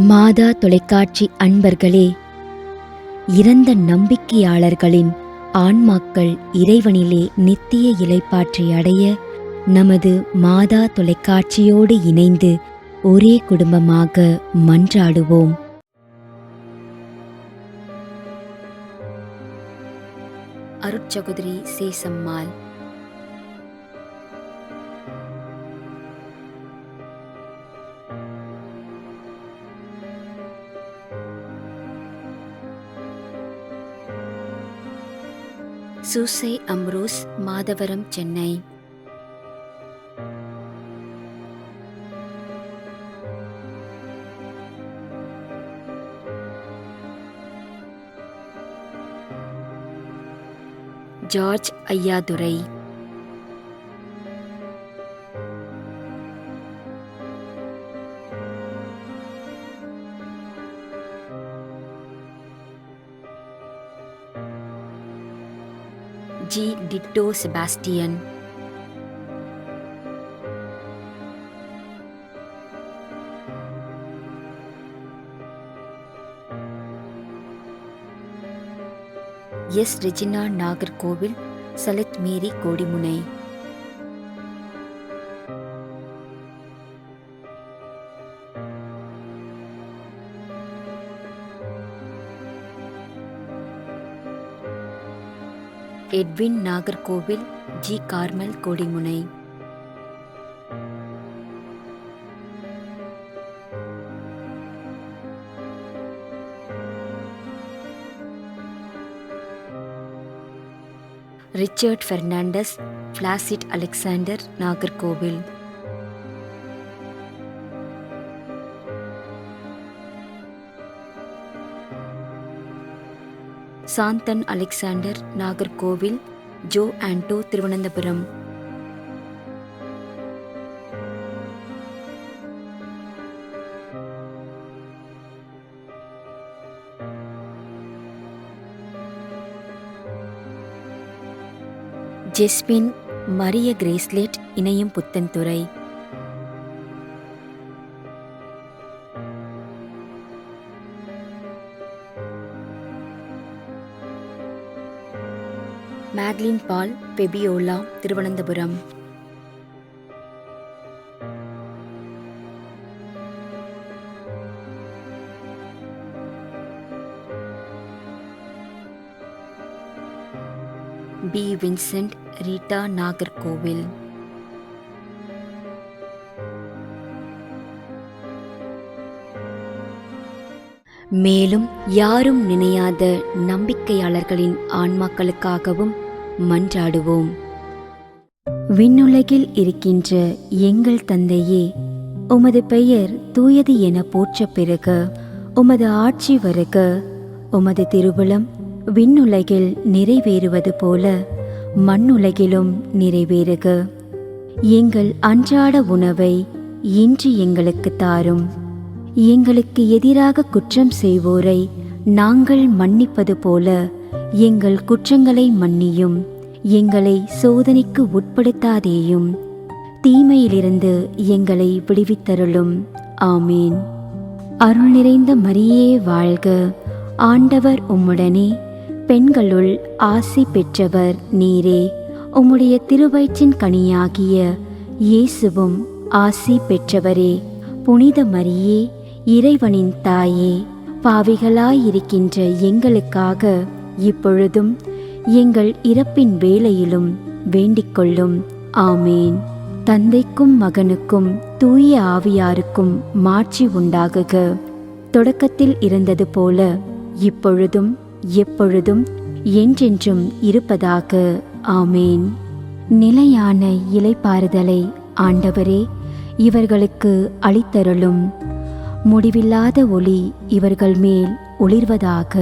மாதா தொலைக்காட்சி அன்பர்களே, இறந்த நம்பிக்கையாளர்களின் ஆன்மாக்கள் இறைவனிலே நித்திய இளைப்பாற்றி அடைய நமது மாதா தொலைக்காட்சியோடு இணைந்து ஒரே குடும்பமாக மன்றாடுவோம். அருட்சகோதரி Sesammal. Soosai Ambrose, Madhavaram, Chennai. George Ayyadurai. G Tito Sebastian. S Regina, Nagercoil, சலத் Mary, Kodimunai. Edwin, Nagercoil, G Carmel, Kodimunai. Richard Fernandes, Placid Alexander, Nagercoil. Santhan Alexander, Nagercoil, Jo Anto, Thiruvananthapuram. Jesbin Mariya Gracelet, Inayam Puthenthurai. Maclin Paul, Fabiola, Thiruvananthapuram. P Vincent, Rita, Nagercoil. மேலும் யாரும் நினையாத நம்பிக்கையாளர்களின் ஆன்மாக்களுக்காகவும் மன்றாடுவோம். விண்ணுலகில் இருக்கின்ற எங்கள் தந்தையே, உமது பெயர் தூயது என போற்ற பெறுக. உமது ஆட்சி வருக. உமது திருவுளம் விண்ணுலகில் நிறைவேறுவது போல மண்ணுலகிலும் நிறைவேறுக. எங்கள் அன்றாட உணவை இன்று எங்களுக்கு தாரும். எங்களுக்கு எதிராக குற்றம் செய்வோரை நாங்கள் மன்னிப்பது போல எங்கள் குற்றங்களை மன்னியும். எங்களை சோதனைக்கு உட்படுத்தாதேயும், தீமையிலிருந்து எங்களை விடுவித்தருளும். ஆமீன். அருள் நிறைந்த மரியே வாழ்க. ஆண்டவர் உம்முடனே, பெண்களுள் ஆசி பெற்றவர் நீரே. உம்முடைய திருவயிற்றின் கனியாகிய இயேசுவும் ஆசி பெற்றவரே. புனித மரியே, இறைவனின் தாயே, பாவிகளாயிருக்கின்ற எங்களுக்காக இப்பொழுதும் எங்கள் இறப்பின் வேளையிலும் வேண்டிக்கொள்ளும். ஆமேன். தந்தைக்கும் மகனுக்கும் தூய ஆவியாருக்கும் மாட்சி உண்டாகுக. தொடக்கத்தில் இருந்தது போல இப்பொழுதும் எப்பொழுதும் என்றென்றும் இருப்பதாக. ஆமேன். நிலையான இளைப்பாறுதலை ஆண்டவரே இவர்களுக்கு அளித்தருளும். முடிவில்லாத ஒளி இவர்கள் மேல் ஒளிர்வதாக.